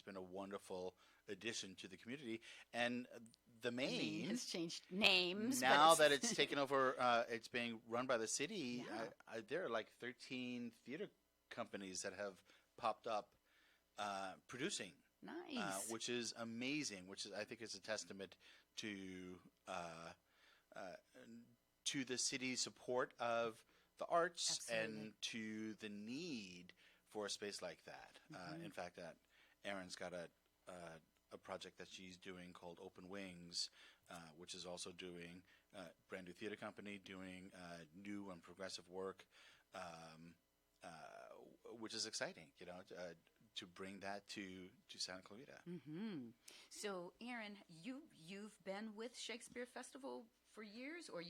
been a wonderful addition to the community. And the Maine Maine, has changed names. now but that it's taken over, it's being run by the city. Yeah. There are like 13 theater companies that have popped up producing, Nice. which is amazing. Which is, I think, is a testament to uh, uh, the city's support of the arts and Absolutely. to the need for a space like that. In fact, that Erin's got a project that she's doing called Open Wings, which is also doing brand new theater company doing new and progressive work, which is exciting. To bring that to Santa Clarita. So, Aaron, you've been with Shakespeare Festival for years, or is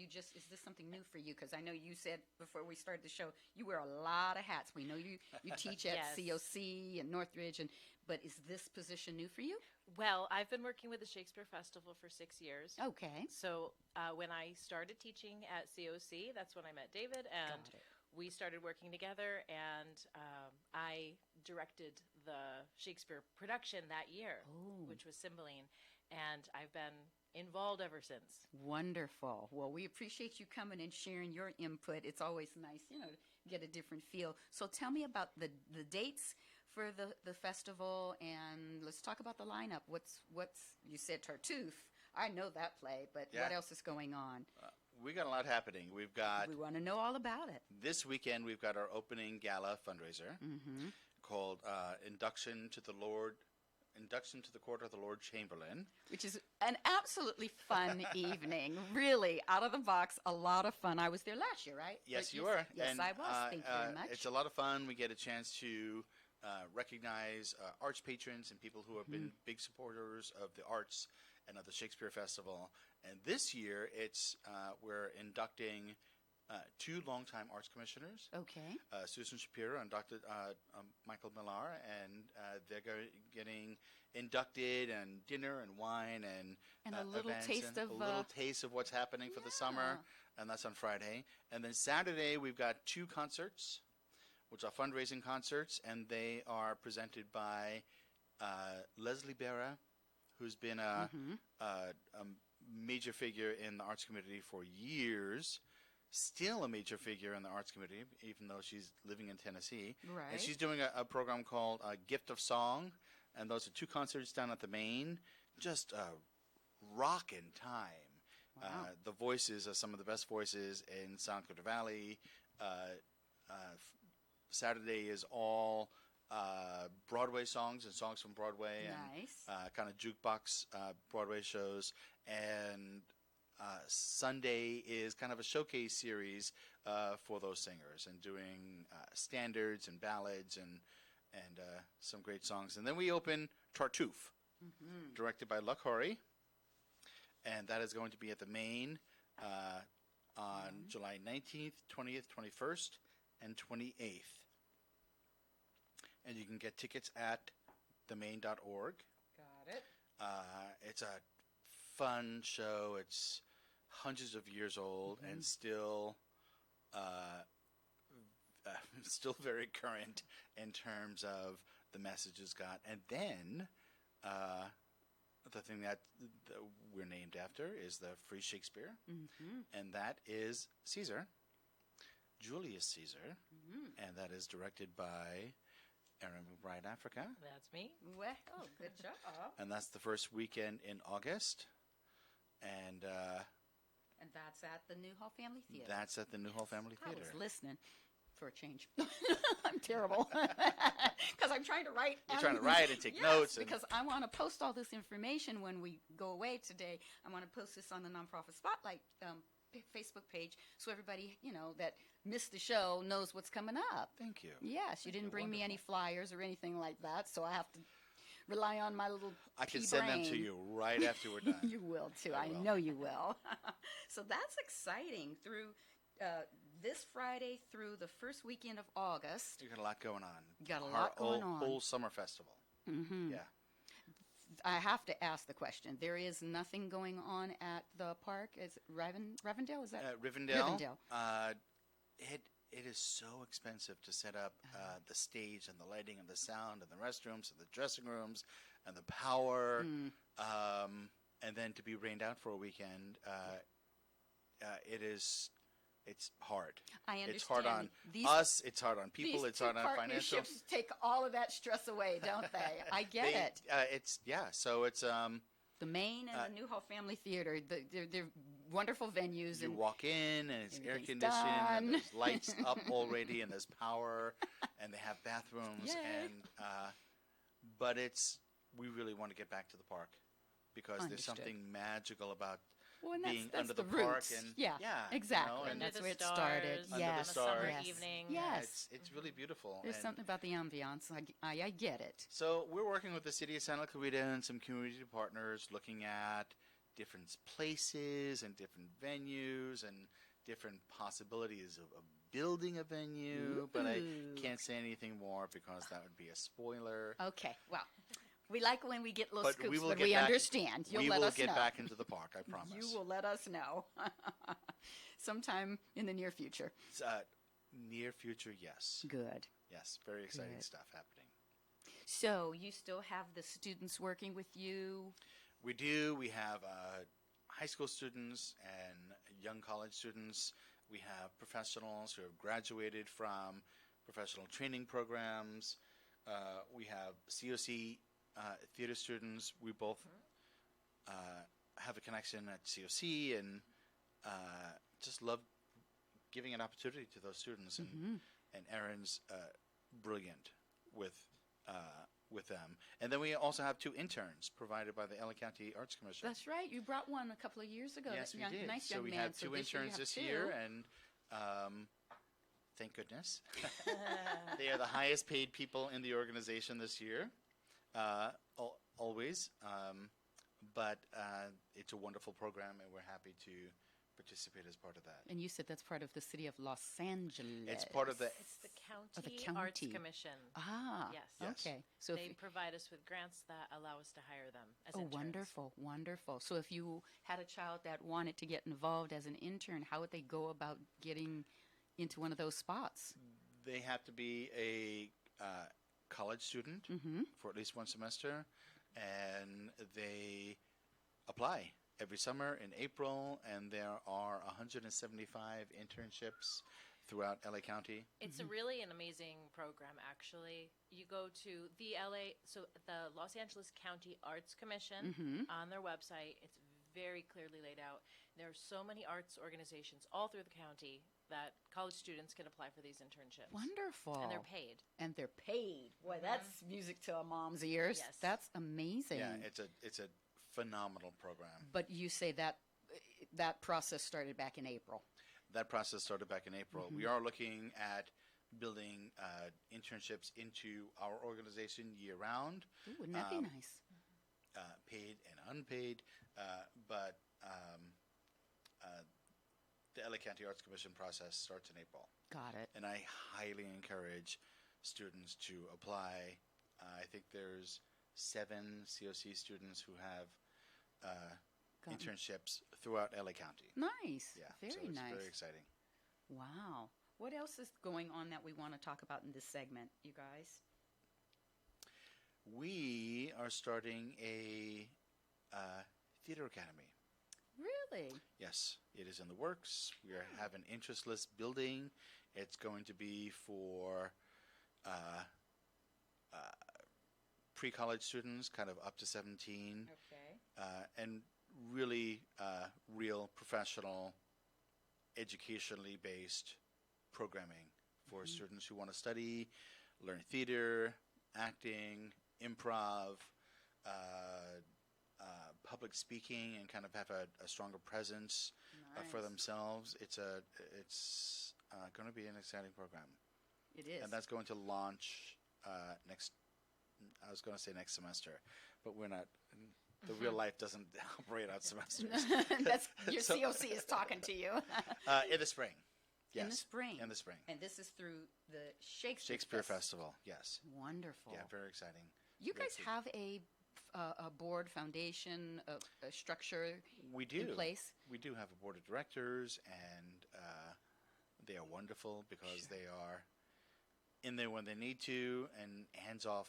this something new for you? Because I know you said before we started the show you wear a lot of hats. We know you teach at Yes. COC and Northridge, but is this position new for you? Well, I've been working with the Shakespeare Festival for 6 years. Okay. So when I started teaching at COC, that's when I met David, and Got it. we started working together, and I directed the Shakespeare production that year, which was Cymbeline, and I've been involved ever since. Wonderful. Well, we appreciate you coming and sharing your input. It's always nice, to get a different feel. So tell me about the dates for the festival, and let's talk about the lineup. What's you said Tartuffe. I know that play, but what Yeah. else is going on? We got a lot happening. We've got We want to know all about it. this weekend. We've got our opening gala fundraiser called Induction to the Court of the Lord Chamberlain. Which is an absolutely fun evening. Really, out of the box, a lot of fun. I was there last year, right? Yes, But you were. Yes, And, I was. Thank you very much. It's a lot of fun. We get a chance to recognize arts patrons and people who have been big supporters of the arts and of the Shakespeare Festival. And this year, we're inducting two longtime arts commissioners, Okay. Susan Shapiro and Dr. Michael Millar, and they're getting inducted, and dinner and wine and A little events taste and of a little taste of what's happening for the summer, and that's on Friday. And then Saturday we've got two concerts, which are fundraising concerts, and they are presented by Leslie Berra, who's been a major figure in the arts community for years. Still a major figure in the arts community, even though she's living in Tennessee. Right. And she's doing a program called Gift of Song, and those are two concerts down at the Main. Just a rockin' time. Wow. The voices are some of the best voices in Santa Clarita Valley. Saturday is all Broadway songs and songs from Broadway Nice. and kind of jukebox Broadway shows. And Sunday is kind of a showcase series for those singers and doing standards and ballads and some great songs. And then we open Tartuffe, directed by Luck Horry, and that is going to be at the Main on July 19th, 20th, 21st, and 28th. And you can get tickets at themain.org. Got it. It's a fun show. It's hundreds of years old and still still very current in terms of the messages got. And then the thing that we're named after is the Free Shakespeare, and that is Caesar, Julius Caesar, and that is directed by Erin McBride Africa. That's me. Well, good job. And that's the first weekend in August. And And that's at the Newhall Family Theater. that's at the Newhall Family I Theater. was listening for a change. I'm terrible because I'm trying to write. You're trying to write and take Yes, notes. And because I want to post all this information when we go away today. I want to post this on the Nonprofit Spotlight Facebook page so everybody, that missed the show knows what's coming up. thank you. Yes, you didn't bring me any flyers or anything like that, so I have to rely on my little I can pea send them to brain. you right after we're done. You will too. I I will. know you will. So that's exciting. Through this Friday through the first weekend of August. You got a lot going on. Got a lot going on. Whole summer festival. Yeah. I have to ask the question. There is nothing going on at the park. Is it Rivendell? Is that Rivendell. Rivendell. It is so expensive to set up the stage and the lighting and the sound and the restrooms and the dressing rooms. and the power, and then to be rained out for a weekend, it's hard. I understand. It's hard on These- us. It's hard on people. These It's hard on financial. partnerships take all of that stress away, don't they? I get it. So it's The Maine and the Newhall Family Theater, they're wonderful venues. you and walk in and it's air everything's conditioned and done. there's lights up already and there's power and they have bathrooms Yay. and but we really want to get back to the park because there's Understood. something magical about well, and being that's under the roots. park and yeah, exactly. and And that's Under where the it started. stars, Under the Yes, on a stars. summer yes. evening. Yes. it's really beautiful. There's and something about the ambiance. I get it. So we're working with the city of Santa Clarita and some community partners looking at different places and different venues and different possibilities of building a venue, but I Ooh. can't say anything more because that would be a spoiler. Okay, well, we like when we get little But scoops, we will but get we back- understand. You'll we let will us get know. back into the park, I promise. You will let us know sometime in the near future. It's, near future, yes. Good. Yes, very exciting Good. stuff happening. So you still have the students working with you? We do. We have high school students and young college students. We have professionals who have graduated from professional training programs. We have COC theater students. We both have a connection at COC and just love giving an opportunity to those students. And Erin's brilliant with them. And then we also have 2 interns provided by the LA County Arts Commission. That's right. You brought one a couple of years ago. Yes, that we did. Nice so young we man. have So 2 this year you interns have this 2. year, and thank goodness. They are the highest paid people in the organization this year, always. But it's a wonderful program, and we're happy to participate as part of that. And you said that's part of the city of Los Angeles. It's part of the It's the Oh, the County Arts county. Commission. Ah, Yes. Yes. okay. So They if, provide us with grants that allow us to hire them as oh, interns. wonderful, wonderful. So if you had a child that wanted to get involved as an intern, how would they go about getting into one of those spots? They have to be a college student for at least one semester, and they apply every summer in April, and there are 175 internships throughout LA County. It's a really an amazing program, actually. You go to the Los Angeles County Arts Commission on their website. It's very clearly laid out. There are so many arts organizations all through the county that college students can apply for these internships. Wonderful. And they're paid. And they're paid. Boy, that's music to a mom's ears. Yes. That's amazing. Yeah, it's a phenomenal program. But you say that process started back in April. That process started back in April. We are looking at building internships into our organization year-round, Ooh, wouldn't that be nice? paid and unpaid, but the LA County Arts Commission process starts in April. Got it. And I highly encourage students to apply. I think there's 7 COC students who have Gotten- internships throughout LA County. Nice. Yeah, Very so it's nice. very exciting. Wow. What else is going on that we want to talk about in this segment, you guys? We are starting a theater academy. Really? Yes, it is in the works. We have an interest list building. It's going to be for pre-college students, kind of up to 17, Okay. and really real professional, educationally based programming for students who want to study, learn theater, acting, improv, public speaking, and kind of have a stronger presence for Nice. themselves. It's going to be an exciting program, It is. and that's going to launch next. I was going to say next semester, but we're not. The real life doesn't operate on semesters. That's your So- COC is talking to you. In the spring. Yes. In the spring. In the spring. And this is through the Shakespeare, Shakespeare Festival. Yes. Wonderful. Yeah, very exciting. You Very guys exciting. have a board foundation, a structure We do. in place? We do have a board of directors, and they are wonderful because they are in there when they need to and hands off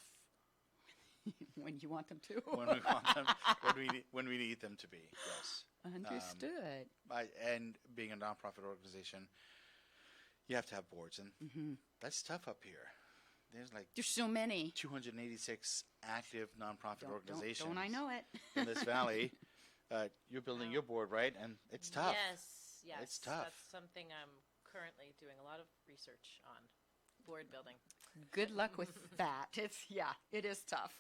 When you want them to. when we want them, when we need them to be. Yes. Understood. And being a nonprofit organization, you have to have boards, and that's tough up here. There's so many. 286 active nonprofit organizations. Don't I know it? In this valley. You're building your board, right? And it's tough. Yes. It's tough. That's something I'm currently doing a lot of research on, board building. Good luck with that. It is tough.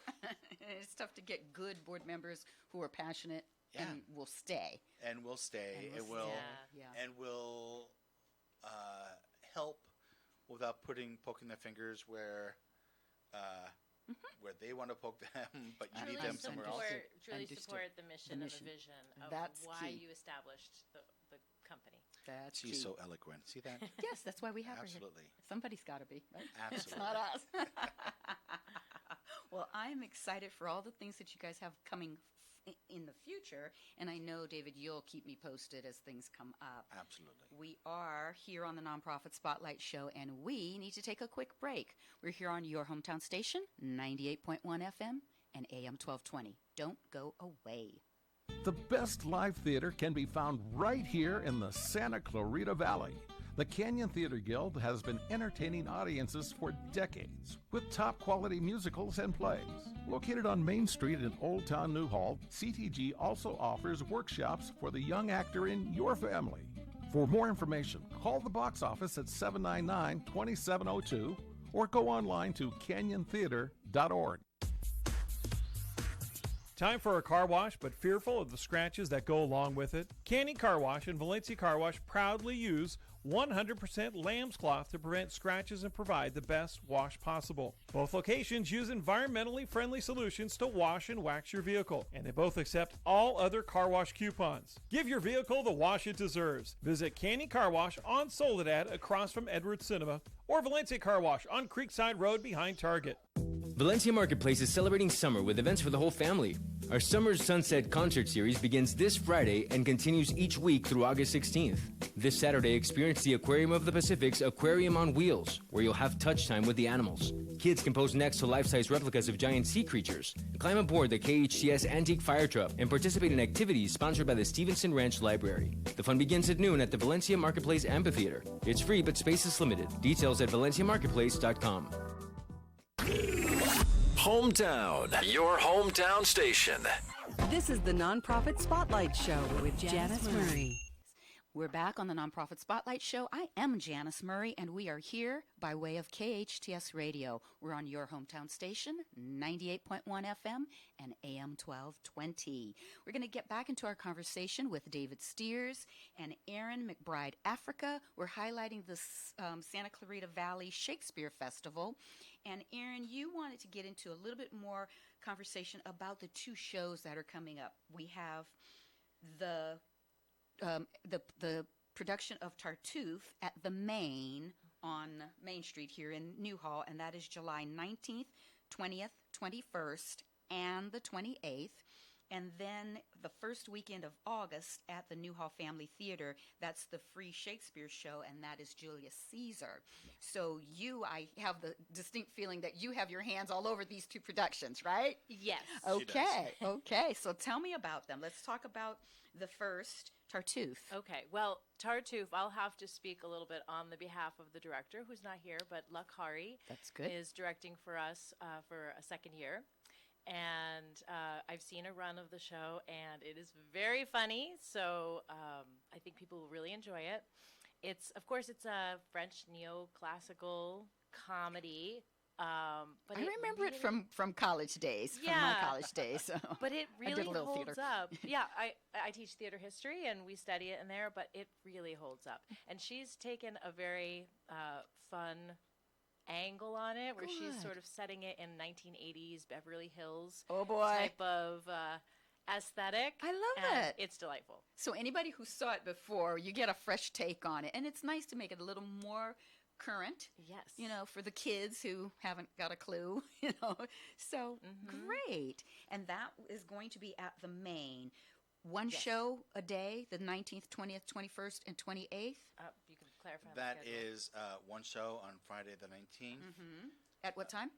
It's tough to get good board members who are passionate and will stay. And will stay. And will help without poking their fingers where they want to poke them, but you need them somewhere else. Truly support the mission and the vision of why you established the company. She's so eloquent. See that? Yes, that's why we have her here. Absolutely. Somebody's got to be, right? Absolutely. It's not us. Well, I'm excited for all the things that you guys have coming in the future, and I know, David, you'll keep me posted as things come up. Absolutely. We are here on the Nonprofit Spotlight Show, and we need to take a quick break. We're here on your hometown station, 98.1 FM and AM 1220. Don't go away. The best live theater can be found right here in the Santa Clarita Valley. The Canyon Theater Guild has been entertaining audiences for decades with top-quality musicals and plays. Located on Main Street in Old Town Newhall, CTG also offers workshops for the young actor in your family. For more information, call the box office at 799-2702 or go online to canyontheater.org. Time for a car wash, but fearful of the scratches that go along with it? Canny Car Wash and Valencia Car Wash proudly use 100% lamb's cloth to prevent scratches and provide the best wash possible. Both locations use environmentally friendly solutions to wash and wax your vehicle, and they both accept all other car wash coupons. Give your vehicle the wash it deserves. Visit Canny Car Wash on Soledad across from Edwards Cinema, or Valencia Car Wash on Creekside Road behind Target. Valencia Marketplace is celebrating summer with events for the whole family. Our Summer's Sunset concert series begins this Friday and continues each week through August 16th. This Saturday, experience the Aquarium of the Pacific's Aquarium on Wheels, where you'll have touch time with the animals. Kids can pose next to life-size replicas of giant sea creatures, climb aboard the KHTS Antique Fire Truck, and participate in activities sponsored by the Stevenson Ranch Library. The fun begins at noon at the Valencia Marketplace Amphitheater. It's free, but space is limited. Details at valenciamarketplace.com. Hometown, your hometown station. This is the Nonprofit Spotlight Show with Janice Murray. We're back on the Nonprofit Spotlight Show. I am Janice Murray, and we are here by way of KHTS Radio. We're on your hometown station, 98.1 FM and AM 1220. We're going to get back into our conversation with David Steers and Aaron McBride Africa. We're highlighting the Santa Clarita Valley Shakespeare Festival. And Aaron, you wanted to get into a little bit more conversation about the two shows that are coming up. We have the production of Tartuffe at the Main on Main Street here in Newhall, and that is July 19th, 20th, 21st, and the 28th. And then the first weekend of August at the Newhall Family Theater, that's the free Shakespeare show, and that is Julius Caesar. So I have the distinct feeling that you have your hands all over these two productions, right? Yes. Okay. So tell me about them. Let's talk about the first, Tartuffe. Okay. Well, Tartuffe, I'll have to speak a little bit on the behalf of the director, who's not here, but Lakhari is directing for us for a second year. And I've seen a run of the show, and it is very funny. So I think people will really enjoy it. Of course, it's a French neoclassical comedy. But I remember it from college days, from my college days. So but it really holds theater. up. Yeah, I teach theater history, and we study it in there, but it really holds up. And she's taken a very fun angle on it, where she's sort of setting it in 1980s Beverly Hills type of aesthetic. I love it. It's delightful. So anybody who saw it before, you get a fresh take on it, and it's nice to make it a little more current. Yes. For the kids who haven't got a clue, So great. And that is going to be at the Main. One show a day, the 19th, 20th, 21st, and 28th. You can clarify that. The schedule. Is one show on Friday the 19th. At what time?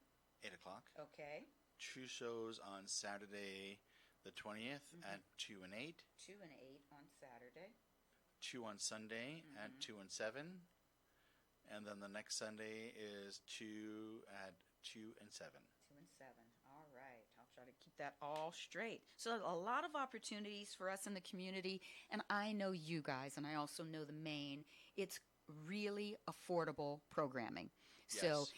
8 o'clock. Okay. 2 shows on Saturday, the 20th at 2 and 8. 2 and 8 on Saturday. 2 on Sunday at 2 and 7. And then the next Sunday is 2 at 2 and 7. 2 and 7. All right. I'll try to keep that all straight. So a lot of opportunities for us in the community. And I know you guys, and I also know the Maine. It's really affordable programming. So Yes.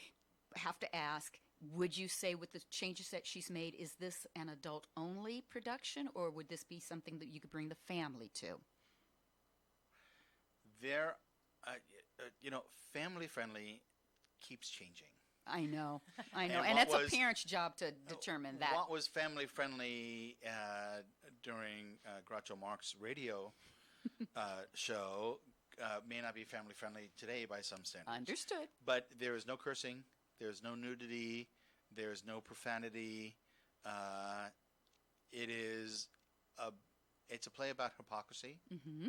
have to ask, would you say with the changes that she's made, is this an adult-only production, or would this be something that you could bring the family to? There, family friendly keeps changing. I know. And And what that's was- a parent's job to determine that. What was family friendly during Groucho Marx radio show may not be family friendly today by some standards. Understood. But there is no cursing. There's no nudity. There's no profanity. It's a play about hypocrisy. Mm-hmm.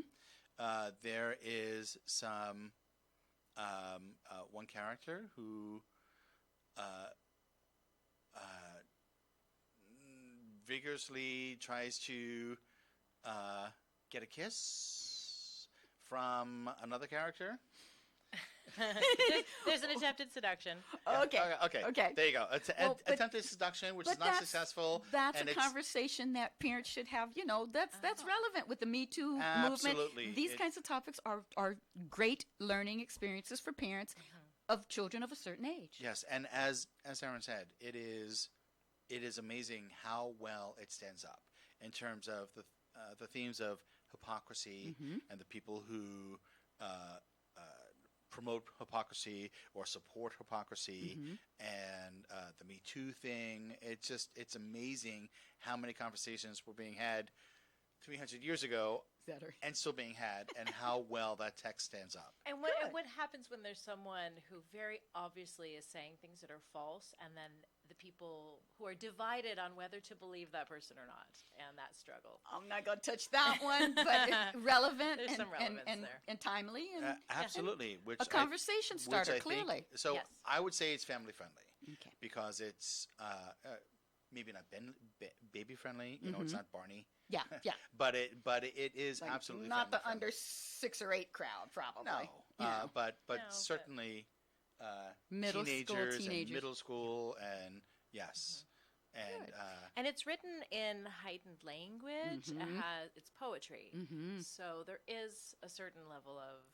There is some one character who vigorously tries to get a kiss from another character. There's an attempted seduction. Okay. Okay. There you go. Well, but- Attempted seduction, which is But not successful. That's and a it's- conversation that parents should have. That's relevant with the Me Too movement. Absolutely. These kinds of topics are great learning experiences for parents of children of a certain age. Yes, and as Aaron said, it is amazing how well it stands up in terms of the themes of hypocrisy and the people who promote hypocrisy or support hypocrisy and the Me Too thing. It's amazing how many conversations were being had 300 years ago and still being had, and how well that text stands up. And what happens when there's someone who very obviously is saying things that are false, and then the people who are divided on whether to believe that person or not, and that struggle. I'm not going to touch that one, but it's relevant There's some relevance there. and timely and Absolutely. Which a conversation starter, I think- clearly. So Yes. I would say it's family friendly Okay. because it's maybe not baby friendly. It's not Barney. Yeah, yeah. But it is Like, absolutely not the family under 6 or 8 crowd, probably. friendly. No, but No, certainly Middle school teenagers and teenagers. middle school and yes, and And it's written in heightened language. Mm-hmm. It's poetry. So there is a certain level of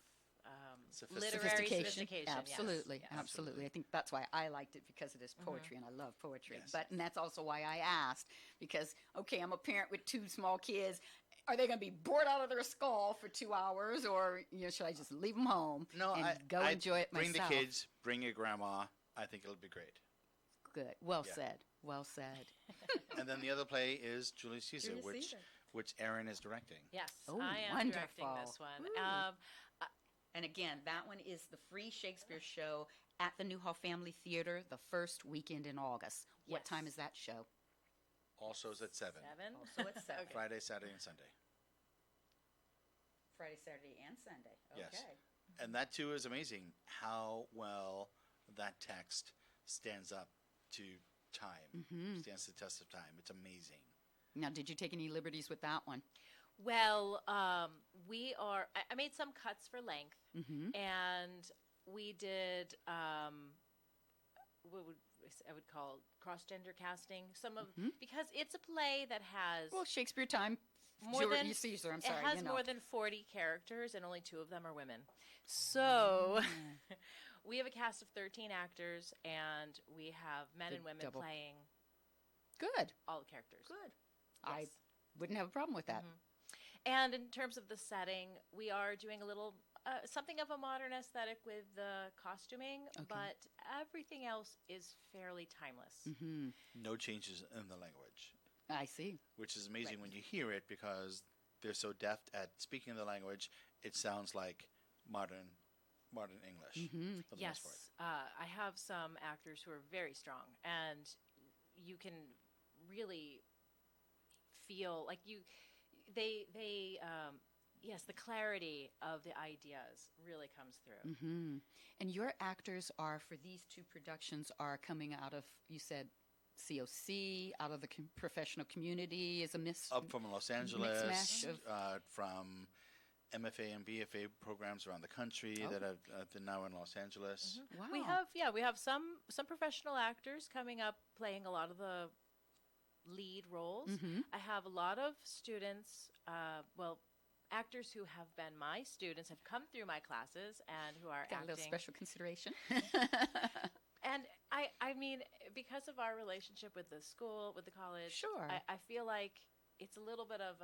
Sophistication. literary sophistication. yes. Absolutely, Yes. absolutely. I think that's why I liked it, because it is poetry, and I love poetry. Yes. And that's also why I asked, because I'm a parent with 2 small kids. Are they going to be bored out of their skull for 2 hours, or should I just leave them home no, and I go I'd enjoy it bring myself? the kids, bring your grandma. I think it'll be great. Good. Well Yeah. said. Well said. And then the other play is Julius Caesar, Julius which Caesar. which Aaron is directing. Yes, Oh, I am wonderful. directing this one. Ooh. And again, that one is the free Shakespeare show at the Newhall Family Theater the first weekend in August. What Yes. time is that show? Also is at 7. 7. Also at 7. Okay. Friday, Saturday, and Sunday. Friday, Saturday, and Sunday. Okay. Yes. And that too is amazing how well that text stands up to time, stands the test of time. It's amazing. Now, did you take any liberties with that one? Well, we are. I made some cuts for length, Mm-hmm. and we did what I would call cross-gender casting. Some of because it's a play that has Well, Shakespeare time. more than Julius Caesar. I'm sorry. It has more than 40 characters, and only 2 of them are women. So we have a cast of 13 actors, and we have men The and women double. playing Good. all the characters. Good. Yes. I wouldn't have a problem with that. And in terms of the setting, we are doing a little something of a modern aesthetic with the costuming, but everything else is fairly timeless. No changes in the language, I see. which is amazing when you hear it because they're so deft at speaking the language. It sounds like modern English for the most part. Yes, I have some actors who are very strong, and you can really feel like yes, the clarity of the ideas really comes through. And your actors are, for these 2 productions, are coming out of, you said, COC, out of the professional community, is a Up from Los Angeles, mash of- from MFA and BFA programs around the country that have been now in Los Angeles. Wow. We have some professional actors coming up playing a lot of the lead roles. I have a lot of students, actors who have been my students, have come through my classes and who are Got a acting. little special consideration. And I mean, because of our relationship with the school, with the college, Sure. I feel like it's a little bit of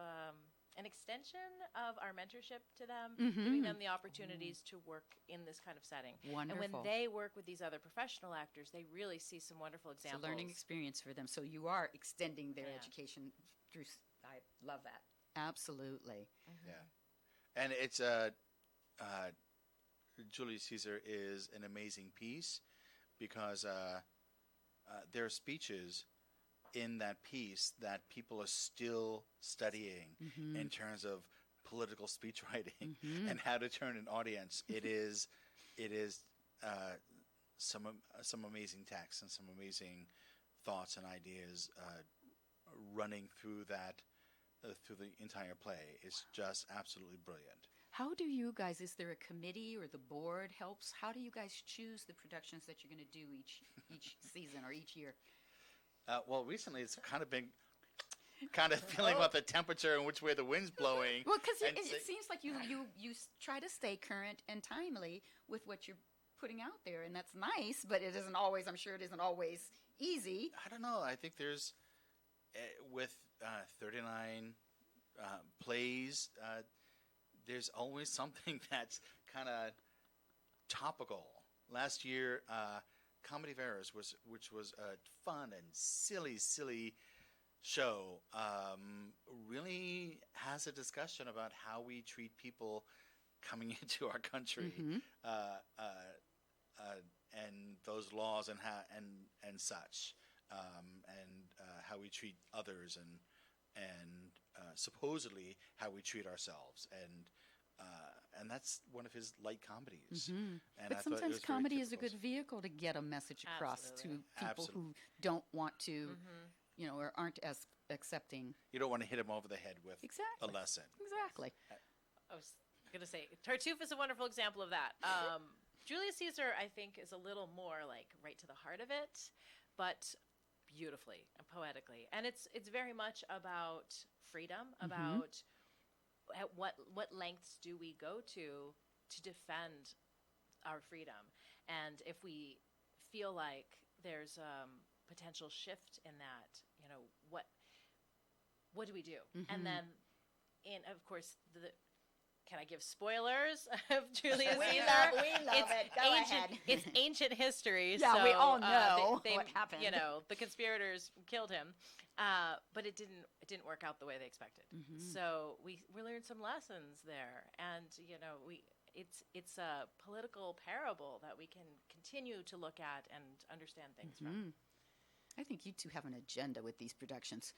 an extension of our mentorship to them, giving them the opportunities to work in this kind of setting. Wonderful. And when they work with these other professional actors, they really see some wonderful It's examples. a learning experience for them. So you are extending their Yeah. education through. I love that. Absolutely. Yeah, and it's Julius Caesar is an amazing piece because there are speeches in that piece that people are still studying in terms of political speech writing and how to turn an audience. It is some amazing texts and some amazing thoughts and ideas running through that through the entire play. It's just absolutely brilliant. How do you guys, is there a committee or the board helps? How do you guys choose the productions that you're going to do each season or each year? Well, recently it's kind of been feeling about the temperature and which way the wind's blowing. Well, because and it seems like you try to stay current and timely with what you're putting out there, and that's nice, but it isn't always, I'm sure it isn't always easy. I don't know. I think there's, with 39 plays, there's always something that's kind of topical. Last year, Comedy of Errors, which was a fun and silly show, really has a discussion about how we treat people coming into our country, and those laws and such, and how we treat others and supposedly how we treat ourselves, and that's one of his light comedies. And I But thought it sometimes was very comedy is a typical. good vehicle to get a message across Absolutely. to people who don't want to, or aren't as accepting. You don't want to hit him over the head with Exactly. a lesson. Exactly. I was going to say, Tartuffe is a wonderful example of that. Julius Caesar, I think, is a little more like right to the heart of it, but beautifully and poetically. And it's very much about freedom, about at what lengths do we go to defend our freedom. And if we feel like there's potential shift in that, what do we do? And then, of course, can I give spoilers of Julius Caesar? We love it. Go ahead. It's ancient history. Yeah, so, we all know they, what happened. The conspirators killed him, but it didn't work out the way they expected. So we learned some lessons there, and it's a political parable that we can continue to look at and understand things from. I think you two have an agenda with these productions.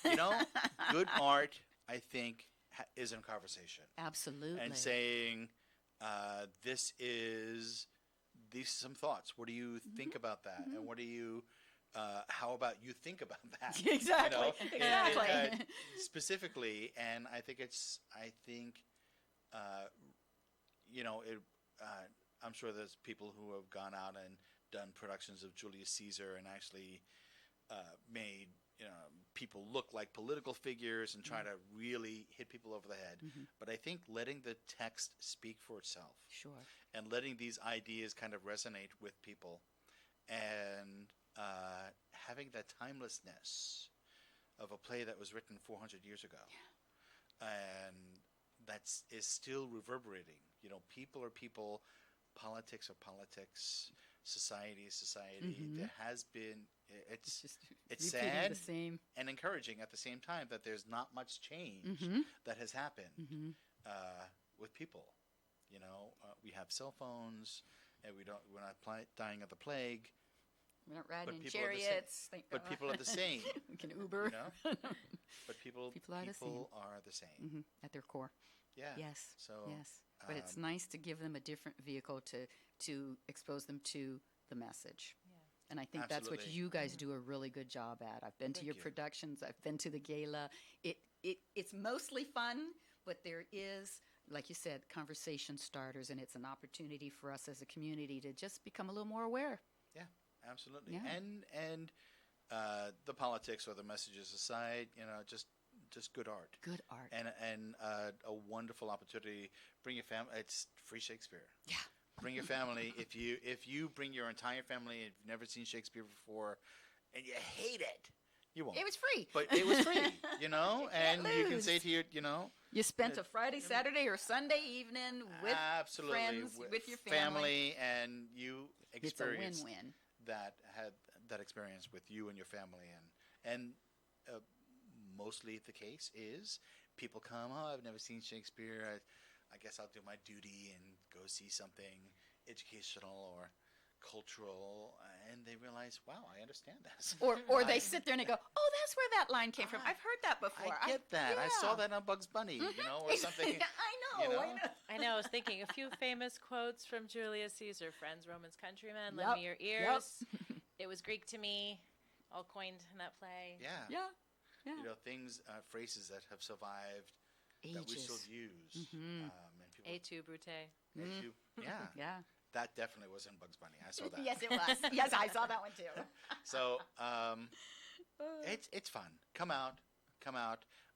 Good art, I think, is in conversation. Absolutely. And saying, these are some thoughts. What do you think about that? And what do you, how about you think about that? Exactly. Exactly. Specifically, and I think I'm sure there's people who have gone out and done productions of Julius Caesar and actually made people look like political figures and try to really hit people over the head. But I think letting the text speak for itself, Sure. and letting these ideas kind of resonate with people, and having that timelessness of a play that was written 400 years ago, and is still reverberating. People are people, politics are politics, society is society. There has been. It's Repeating sad the same. and encouraging at the same time that there's not much change that has happened with people. We have cell phones, and we're not dying of the plague. We're not riding in people are the same. chariots. Thank But God. people are the same. We can Uber. But people are the same. are the same. At their core. Yeah. Yes. So yes. But it's nice to give them a different vehicle to expose them to the message. And I think that's what Absolutely. you guys do a really good job at. I've been to your you. productions. I've been to the gala. It's mostly fun, but there is, like you said, conversation starters, and it's an opportunity for us as a community to just become a little more aware. Yeah, absolutely. Yeah. And the politics or the messages aside, just good art. Good art. And a wonderful opportunity. Bring your family. It's free Shakespeare. Yeah. Bring your family. If you bring your entire family and you've never seen Shakespeare before, and you hate it, you won't. It was free. But it was free, and you can lose. say to your, You spent a Friday, Saturday, or Sunday evening with absolutely friends, with your family. and you It's a experience win-win. that experience with you and your family, and mostly the case is people come, oh, I've never seen Shakespeare, I guess I'll do my duty and go see something educational or cultural, and they realize, wow, I understand this. Or they sit there and they go, oh, that's where that line came from. I've heard that before. I get that. I saw yeah. that on Bugs Bunny, or something. I know. I know. I was thinking a few famous quotes from Julius Caesar: "Friends, Romans, countrymen, lend Yep, me your yep. ears." It was Greek to me, all coined in that play. Yeah. Yeah. Things, phrases that have survived that we still Ages. use. And people, Et tu, Brute. yeah. Yeah. That definitely was in Bugs Bunny. I saw that. Yes, it was. Yes, I saw that one too. So it's fun. Come out.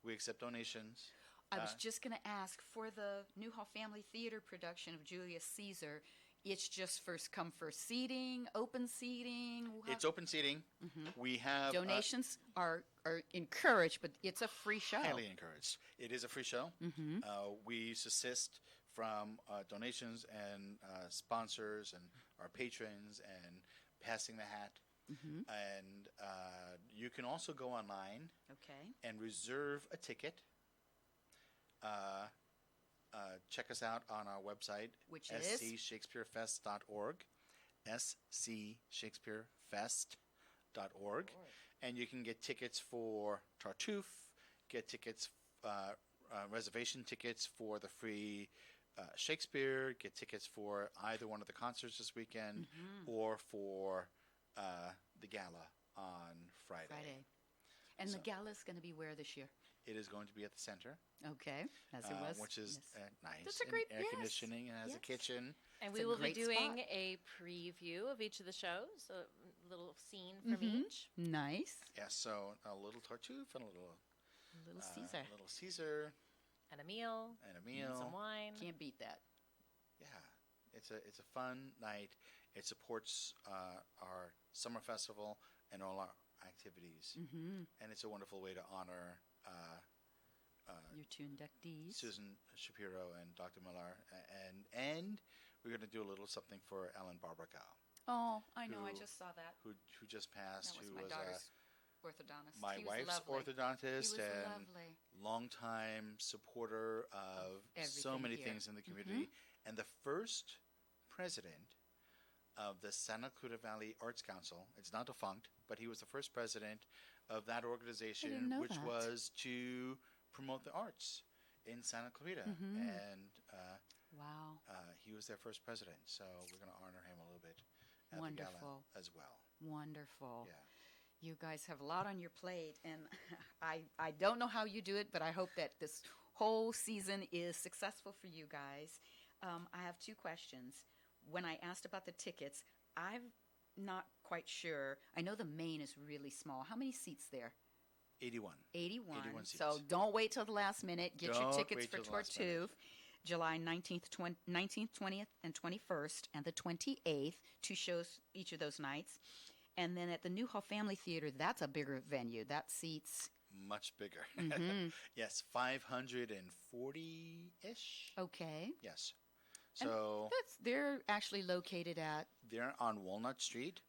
We accept donations. I was just going to ask, for the Newhall Family Theater production of Julius Caesar, it's just first come, first seating, open seating? It's open seating. We have Donations are encouraged, but it's a free show. highly encouraged. It is a free show. We subsist from donations and sponsors and our patrons and passing the hat. And you can also go online Okay. and reserve a ticket. Check us out on our website, Which is? scshakespearefest.org, scshakespearefest.org, and you can get tickets for Tartuffe, get tickets, reservation tickets for the free Shakespeare, get tickets for either one of the concerts this weekend, or for the gala on Friday. And the gala's going to be where this year? It is going to be at the center. Okay, as it was. Which is Yes. nice. That's a and great- air yes, conditioning and has a yes. kitchen. And It's we a will be great doing spot. a preview of each of the shows, a little scene from each. Nice. Yes, so a little Tartuffe and a little Caesar. And a meal. and a And meal. some wine. Can't beat that. Yeah, it's a fun night. It supports our summer festival and all our activities, and it's a wonderful way to honor Your two inductees. Susan Shapiro and Dr. Miller, and we're going to do a little something for Ellen Barbacow, Oh, I know. I who- just saw that. who just passed, That was who my was daughter's orthodontist. my He was wife's lovely. orthodontist He was and lovely. longtime supporter of so everything many here. things in the community, and the first president of the Santa Clarita Valley Arts Council. It's not defunct, but he was the first president of that organization, know which that. was to promote the arts in Santa Clarita, and Wow. he was their first president. So we're going to honor him a little bit at the Wonderful. gala as well. Wonderful. Yeah. You guys have a lot on your plate, and I don't know how you do it, but I hope that this whole season is successful for you guys. I have two questions. When I asked about the tickets, I'm not quite sure. I know the main is really small. How many seats there? 81. 81. 81 seats. So don't wait till the last minute. Get your Don't tickets wait for till the last minute. Tartuffe, July 19th, 20th, and 21st, and the 28th, two shows each of those nights. And then at the Newhall Family Theater, that's a bigger venue. That seats, Much bigger. Mm-hmm. Yes, 540-ish. okay. Yes. And So they're actually located at they're on Walnut Street,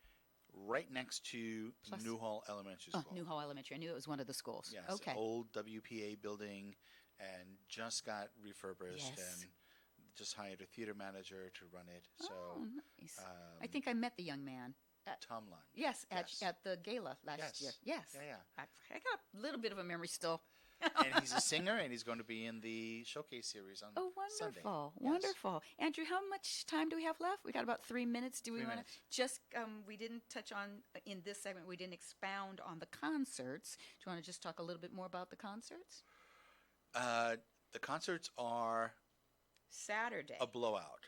right next to Newhall Elementary School. Newhall Elementary. I knew it was one of the schools. Yes, Okay. old WPA building, and just got refurbished, Yes. and just hired a theater manager to run it. So Oh, nice. I think I met the young man. Tom Lund. Yes, Yes. at the gala last Yes. year. Yes. Yeah, yeah. I got a little bit of a memory still. And he's a singer, and he's going to be in the showcase series on Sunday. Wonderful, Yes. wonderful. Andrew, how much time do we have left? We got about 3 minutes. Do we 3 want to minutes. just, we didn't touch on, in this segment, we didn't expound on the concerts. Do you want to just talk a little bit more about the concerts? The concerts are Saturday. a blowout.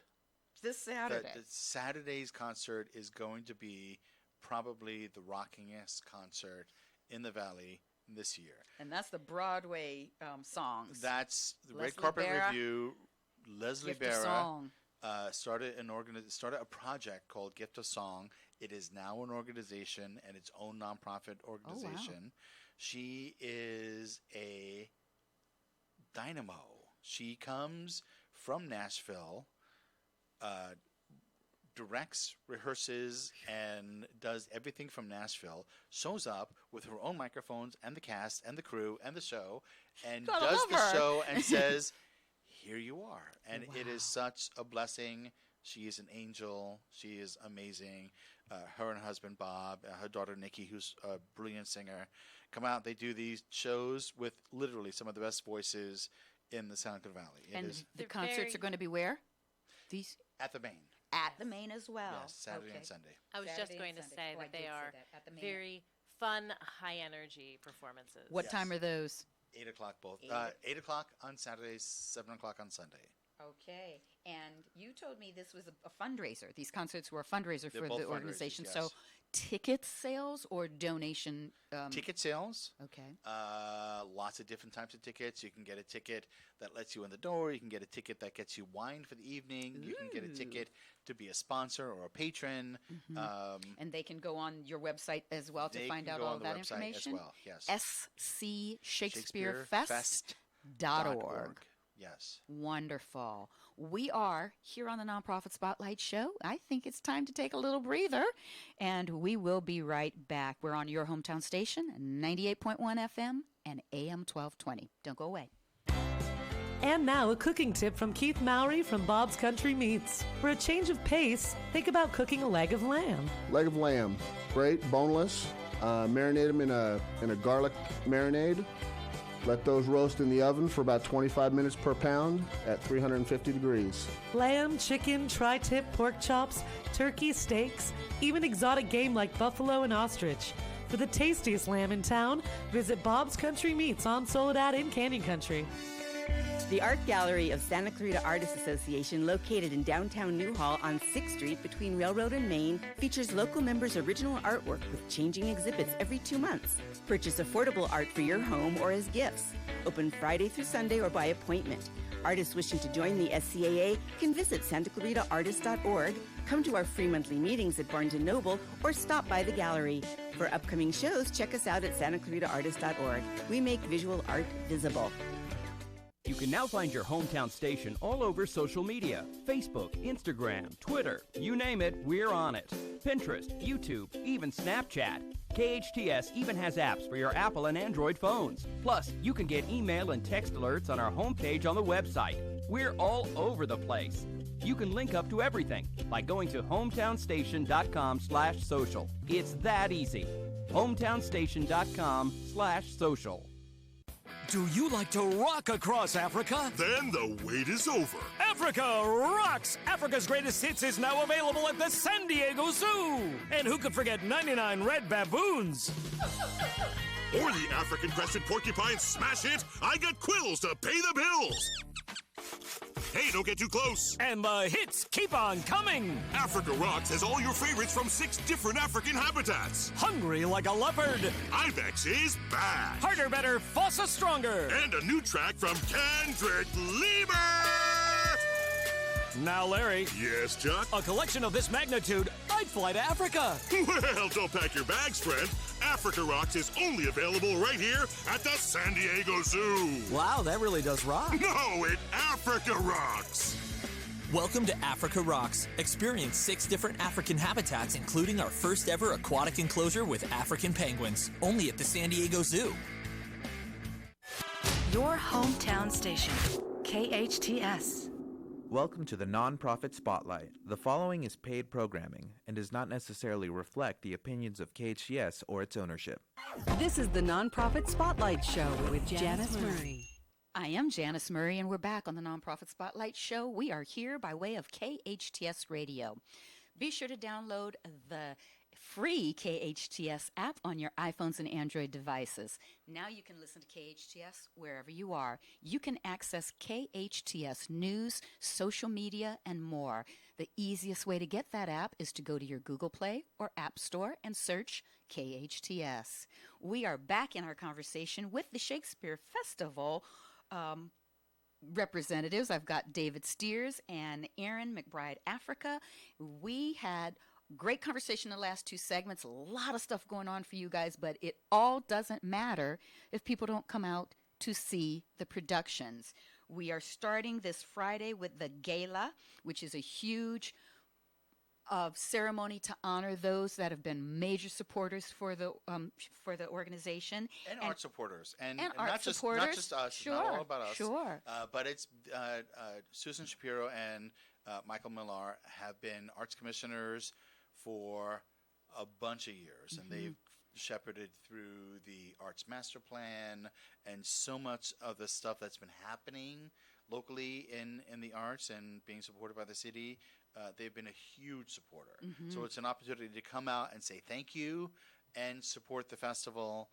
This Saturday. The Saturday's concert is going to be probably the rockingest concert in the Valley this year. And that's the Broadway songs. That's the Red Leslie Carpet Barra, Review. Leslie Gift of Barra Song. started a project called Gift of Song. It is now an organization and its own nonprofit organization. She is a dynamo. She comes from Nashville, directs, rehearses, and does everything from Nashville, shows up with her own microphones and the cast and the crew and the show, and Gotta does love the her. show and says, here you are. And it is such a blessing. She is an angel. She is amazing. Her and her husband, Bob, her daughter, Nikki, who's a brilliant singer, come out. They do these shows with literally some of the best voices in the Santa Clarita Valley. It And is the They're concerts very- are going to be where? These? at the Main. At the Main as well. Yes, Saturday Okay. and Sunday. I was Saturday just and going to Sunday. say Oh, I that they did say are that, at the Main. very fun, high energy performances. What Yes. time are those? 8 o'clock both. 8 8 o'clock on Saturdays, 7 o'clock on Sunday. Okay. And you told me this was a fundraiser. These concerts were a fundraiser They're for both the fundraisers, organization. yes. So ticket sales or donation? Ticket sales. Okay. Lots of different types of tickets. You can get a ticket that lets you in the door. You can get a ticket that gets you wine for the evening. You can get a ticket to be a sponsor or a patron. And they can go on your website as well to They find can out go all on the that website as information. well, yes. scshakespearefest.org. Yes. Wonderful. We are here on the Nonprofit Spotlight Show. I think it's time to take a little breather, and we will be right back. We're on your hometown station, 98.1 FM and AM 1220. Don't go away. And now a cooking tip from Keith Mowry from Bob's Country Meats. For a change of pace, think about cooking a leg of lamb. Leg of lamb, great, boneless. Marinate them in a garlic marinade. Let those roast in the oven for about 25 minutes per pound at 350 degrees. Lamb, chicken, tri-tip, pork chops, turkey, steaks, even exotic game like buffalo and ostrich. For the tastiest lamb in town, visit Bob's Country Meats on Soledad in Canyon Country. The Art Gallery of Santa Clarita Artists Association, located in downtown Newhall on 6th Street between Railroad and Main, features local members' original artwork with changing exhibits every 2 months. Purchase affordable art for your home or as gifts. Open Friday through Sunday or by appointment. Artists wishing to join the SCAA can visit santaclaritaartist.org, come to our free monthly meetings at Barnes & Noble, or stop by the gallery. For upcoming shows, check us out at santaclaritaartist.org. We make visual art visible. You can now find your hometown station all over social media. Facebook, Instagram, Twitter, you name it, we're on it. Pinterest, YouTube, even Snapchat. KHTS even has apps for your Apple and Android phones. Plus, you can get email and text alerts on our homepage on the website. We're all over the place. You can link up to everything by going to hometownstation.com/social. It's that easy. hometownstation.com/social. Do you like to rock across Africa? Then the wait is over. Africa rocks! Africa's greatest hits is now available at the San Diego Zoo. And who could forget 99 red baboons? Or the African crested porcupine smash hit, I Got Quills to Pay the Bills. Hey, don't get too close. And the hits keep on coming. Africa Rocks has all your favorites from 6 different African habitats. Hungry like a leopard. Ibex is back. Harder, better, fossa stronger. And a new track from Kendrick Lamar. Now, Larry. Yes, Chuck? A collection of this magnitude, I'd fly to Africa. Well, don't pack your bags, friend. Africa Rocks is only available right here at the San Diego Zoo. Wow, that really does rock. No, it Africa Rocks. Welcome to Africa Rocks. Experience 6 different African habitats, including our first ever aquatic enclosure with African penguins. Only at the San Diego Zoo. Your hometown station, KHTS. Welcome to the Nonprofit Spotlight. The following is paid programming and does not necessarily reflect the opinions of KHTS or its ownership. This is the Nonprofit Spotlight Show with Janice Murray. I am Janice Murray, and we're back on the Nonprofit Spotlight Show. We are here by way of KHTS Radio. Be sure to download the free KHTS app on your iPhones and Android devices. Now you can listen to KHTS wherever you are. You can access KHTS news, social media, and more. The easiest way to get that app is to go to your Google Play or App Store and search KHTS. We are back in our conversation with the Shakespeare Festival representatives. I've got David Steers and Aaron McBride Africa. We had great conversation in the last two segments. A lot of stuff going on for you guys, but it all doesn't matter if people don't come out to see the productions. We are starting this Friday with the gala, which is a huge ceremony to honor those that have been major supporters for the organization and art supporters, and art not just us. Sure, it's not all about us. Sure. But it's Susan Shapiro and Michael Millar have been arts commissioners for a bunch of years, and they've shepherded through the arts master plan and so much of the stuff that's been happening locally in the arts and being supported by the city. They've been a huge supporter. So it's an opportunity to come out and say thank you and support the festival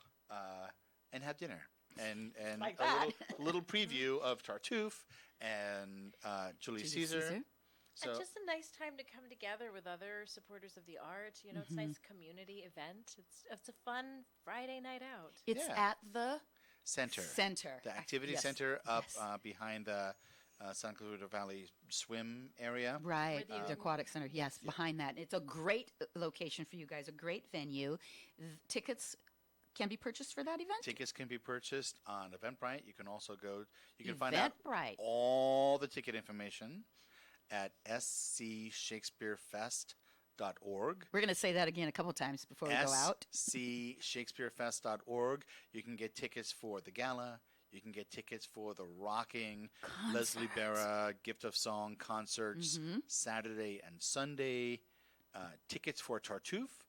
and have dinner. And like a little preview of Tartuffe and Julius Caesar. So and just a nice time to come together with other supporters of the art. You know, it's a nice community event. It's a fun Friday night out. It's at the Center. The activity center up behind the Santa Clarita Valley swim area. Right, the aquatic center. Yes, behind that. It's a great location for you guys, a great venue. Tickets can be purchased for that event? Tickets can be purchased on Eventbrite. You can also go, you can find out all the ticket information at scshakespearefest.org. We're going to say that again a couple times before we go out. scshakespearefest.org. You can get tickets for the gala. You can get tickets for the rocking Leslie Berra Gift of Song concerts Saturday and Sunday. Tickets for Tartuffe.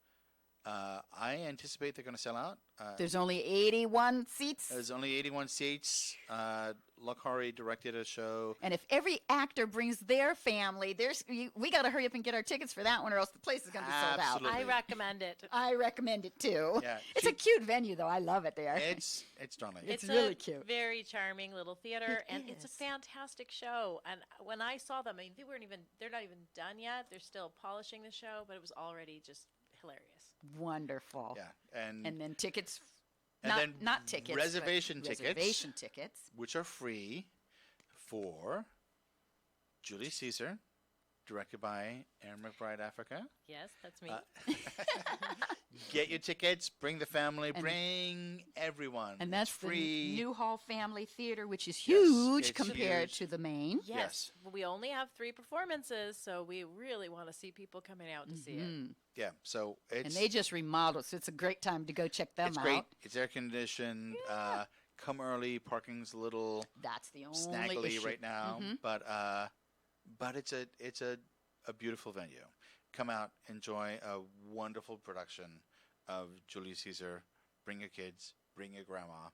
I anticipate they're going to sell out. There's only 81 seats. There's only 81 seats. Lakhari directed a show. And if every actor brings their family, we got to hurry up and get our tickets for that one, or else the place is going to be sold out. I recommend it. I recommend it too. Yeah, it's a cute venue, though. I love it there. It's darling. It's really cute. Very charming little theater, and it's a fantastic show. And when I saw them, I mean, they're not even done yet. They're still polishing the show, but it was already just hilarious. Wonderful. Yeah, and then tickets. Not tickets. Reservation tickets. Reservation tickets, which are free for Julius Caesar, directed by Aaron McBride Africa. Yes, that's me. Get your tickets. Bring the family. Bring everyone. And that's free. The Newhall Family Theater, which is huge compared to the main. Yes. Well, we only have 3 performances, so we really want to see people coming out to see it. Yeah, so it's... And they just remodeled, so it's a great time to go check them out. It's great. It's air-conditioned. Yeah. Come early. Parking's a little... That's the only snaggly issue. right now. But it's a beautiful venue. Come out, enjoy a wonderful production of Julius Caesar. Bring your kids, bring your grandma,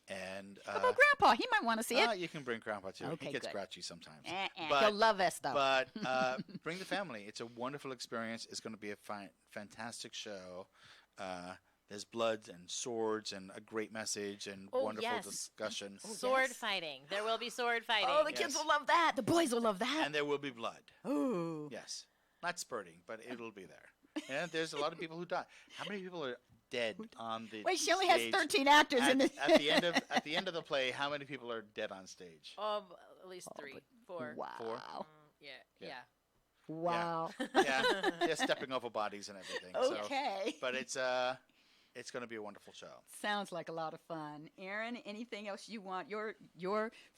and how about Grandpa? He might want to see it. You can bring Grandpa too. Okay, he gets good. grouchy sometimes. He'll love this though. But bring the family. It's a wonderful experience. It's going to be a fantastic show. There's blood and swords and a great message and wonderful discussion. Sword fighting. There will be sword fighting. Oh, the kids will love that. The boys will love that. And there will be blood. Ooh. Yes. Not spurting, but it'll be there. And there's a lot of people who die. How many people are dead on the Wait, she only stage? has 13 actors in the at the end of the play, how many people are dead on stage? At least 3, 4. Wow. 4? Yeah. Wow. Yeah. They're stepping over bodies and everything. Okay. So, but it's going to be a wonderful show. Sounds like a lot of fun. Aaron, anything else you want? Your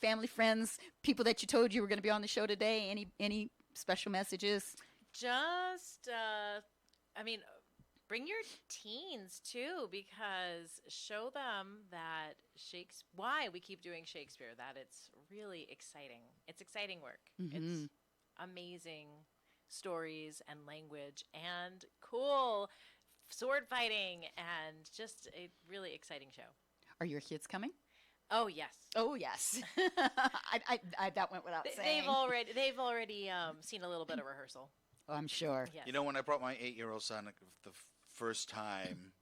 family, friends, people that you told you were going to be on the show today, any special messages? Just, bring your teens too, because show them that why we keep doing Shakespeare, that it's really exciting. It's exciting work. amazing stories and language and cool sword fighting and just a really exciting show. Are your kids coming? Oh yes. Oh yes. That went without saying. They've already seen a little bit of rehearsal. Oh, I'm sure. Yes. You know, when I brought my 8-year-old son the first time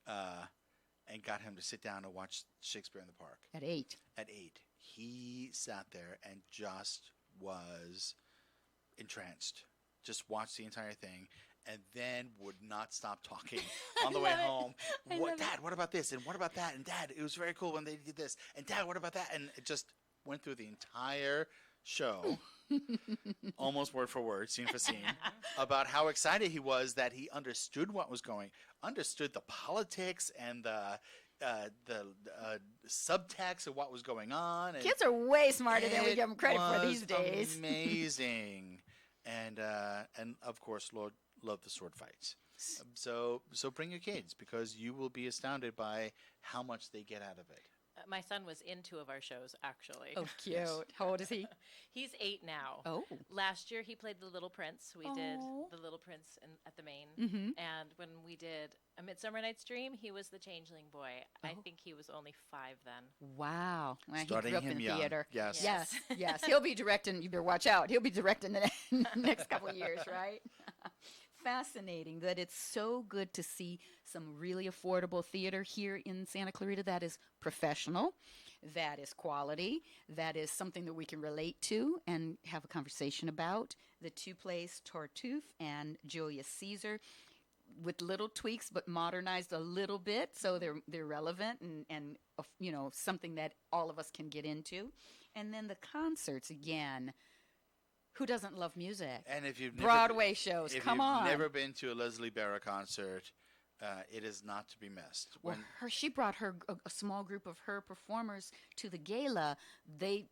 and got him to sit down and watch Shakespeare in the Park. At 8. At 8. He sat there and just was entranced. Just watched the entire thing and then would not stop talking on the way home. Dad, what about this? And what about that? And Dad, it was very cool when they did this. And Dad, what about that? And it just went through the entire show, almost word for word, scene for scene, about how excited he was that he understood what was understood the politics and the subtext of what was going on. And kids are way smarter than we give them credit for these days. Amazing. And of course, Lord love the sword fights. So bring your kids because you will be astounded by how much they get out of it. My son was in 2 of our shows, actually. Oh, cute. Yes. How old is he? He's 8 now. Oh. Last year, he played the Little Prince. We did the Little Prince at the Main. Mm-hmm. And when we did A Midsummer Night's Dream, he was the changeling boy. Oh. I think he was only 5 then. Wow. Well, Starting he grew up him in young. theater. Yes. Yes. He'll be directing. You better watch out. He'll be directing the next couple of years, right? Fascinating that it's so good to see some really affordable theater here in Santa Clarita that is professional, that is quality, that is something that we can relate to and have a conversation about. The 2 plays, Tartuffe and Julius Caesar, with little tweaks but modernized a little bit so they're relevant and something that all of us can get into. And then the concerts again. Who doesn't love music? And if you've Broadway shows, come on. If you've never been to a Leslie Barra concert, it is not to be missed. She brought a small group of her performers to the gala. They're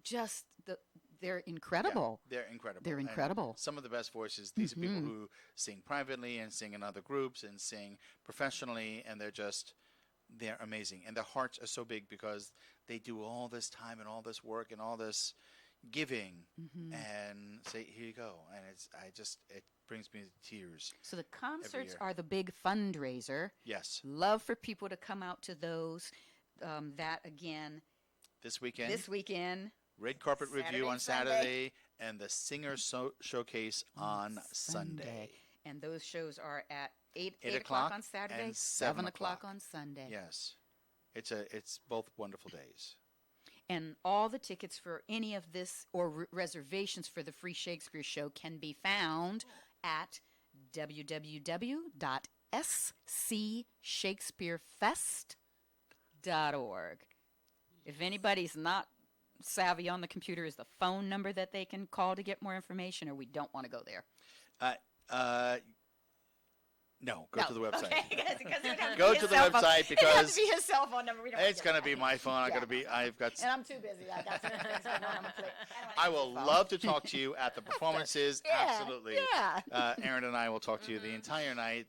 incredible. Yeah, they're incredible. They're incredible. And some of the best voices. These are people who sing privately and sing in other groups and sing professionally, and they're amazing. And their hearts are so big because they do all this time and all this work and all this giving and say, here you go. And it brings me to tears. So the concerts are the big fundraiser. Yes. Love for people to come out to those. That again. This weekend. Red Carpet Review on Saturday and the Singer Showcase on Sunday. And those shows are at 8 o'clock on Saturday, and 7 o'clock on Sunday. Yes. It's both wonderful days. And all the tickets for any of this or reservations for the free Shakespeare show can be found at www.scshakespearefest.org. If anybody's not savvy on the computer, is the phone number that they can call to get more information, or we don't want to go there? No, go to the website. Okay, go to the website because it has to be his cell phone number. It's going to be my phone. And I'm too busy. I got some things going on my plate. I will love to talk to you at the performances. Absolutely. Yeah. Aaron and I will talk to you the entire night.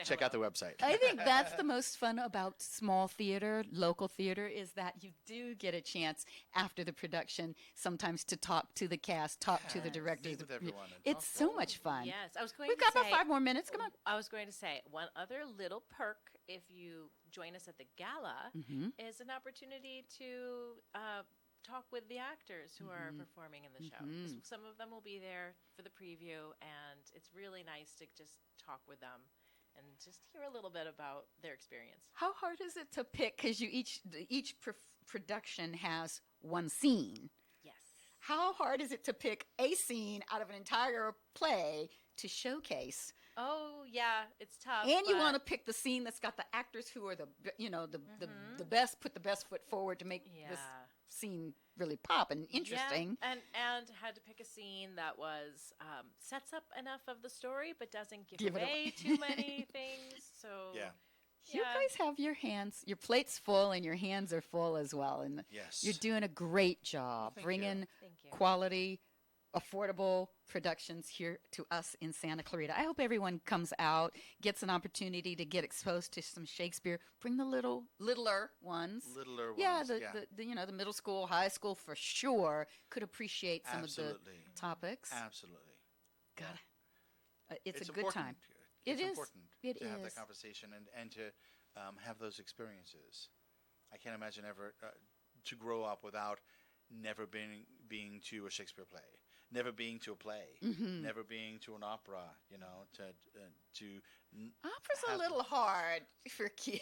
Check out the website. I think that's the most fun about small theater, local theater, is that you do get a chance after the production sometimes to talk to the cast, talk to the directors. Meet with everyone. It's so much fun. Yes, We've got about 5 more minutes. Come on. I was going to say one other little perk if you join us at the gala is an opportunity to talk with the actors who are performing in the show. Some of them will be there for the preview, and it's really nice to just talk with them and just hear a little bit about their experience. How hard is it to pick? Because each production has one scene. Yes. How hard is it to pick a scene out of an entire play to showcase? Oh yeah, it's tough. And you want to pick the scene that's got the actors who are the best, put the best foot forward to make this scene really pop and interesting. Yeah. And had to pick a scene that was sets up enough of the story but doesn't give away too many things. So you guys have your plate's full and your hands are full as well, and you're doing a great job bringing quality affordable productions here to us in Santa Clarita. I hope everyone comes out, gets an opportunity to get exposed to some Shakespeare. Bring the littler ones. Yeah, the middle school, high school for sure could appreciate some of the topics. Absolutely. God, it's a good important. time. It's It is. important It to have that is. conversation and to have those experiences. I can't imagine ever to grow up without never being to a Shakespeare play, never being to a play, never being to an opera. Opera's a little hard for kids.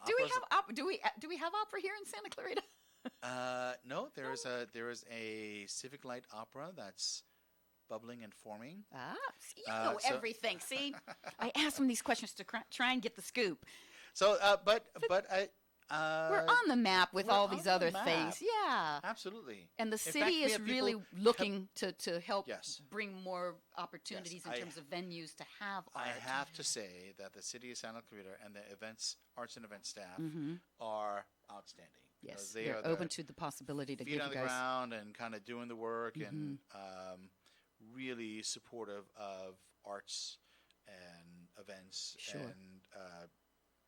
Do we have opera here in Santa Clarita? No, there is a Civic Light opera that's bubbling and forming. See, you know everything. See, I asked them these questions to try and get the scoop. So, but we're on the map with all these other things. Yeah, absolutely. And the city is really looking to help bring more opportunities in terms of venues to have art. I have to say that the city of Santa Clarita and the arts and event staff are outstanding. Yes, they're open to the possibility to give you guys feet on the ground and kind of doing the work and really supportive of arts and events and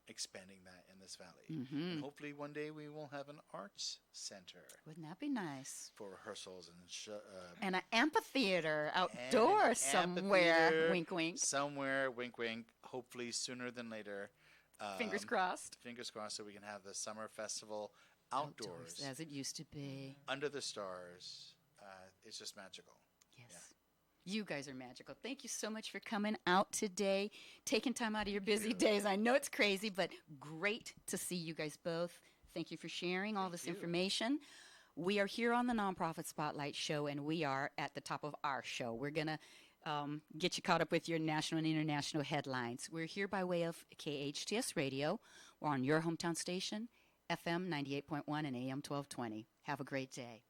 expanding that in this valley. And hopefully one day we will have an arts center. Wouldn't that be nice? For rehearsals and an amphitheater outdoors somewhere. Wink, wink. Somewhere, wink, wink. Hopefully sooner than later. Fingers crossed. Fingers crossed, so we can have the summer festival outdoors as it used to be. Under the stars. It's just magical. Yes. Yeah. You guys are magical. Thank you so much for coming out today, taking time out of your busy days. I know it's crazy, but great to see you guys both. Thank you for sharing all this information. We are here on the Nonprofit Spotlight Show, and we are at the top of our show. We're going to get you caught up with your national and international headlines. We're here by way of KHTS Radio. We're on your hometown station, FM 98.1 and AM 1220. Have a great day.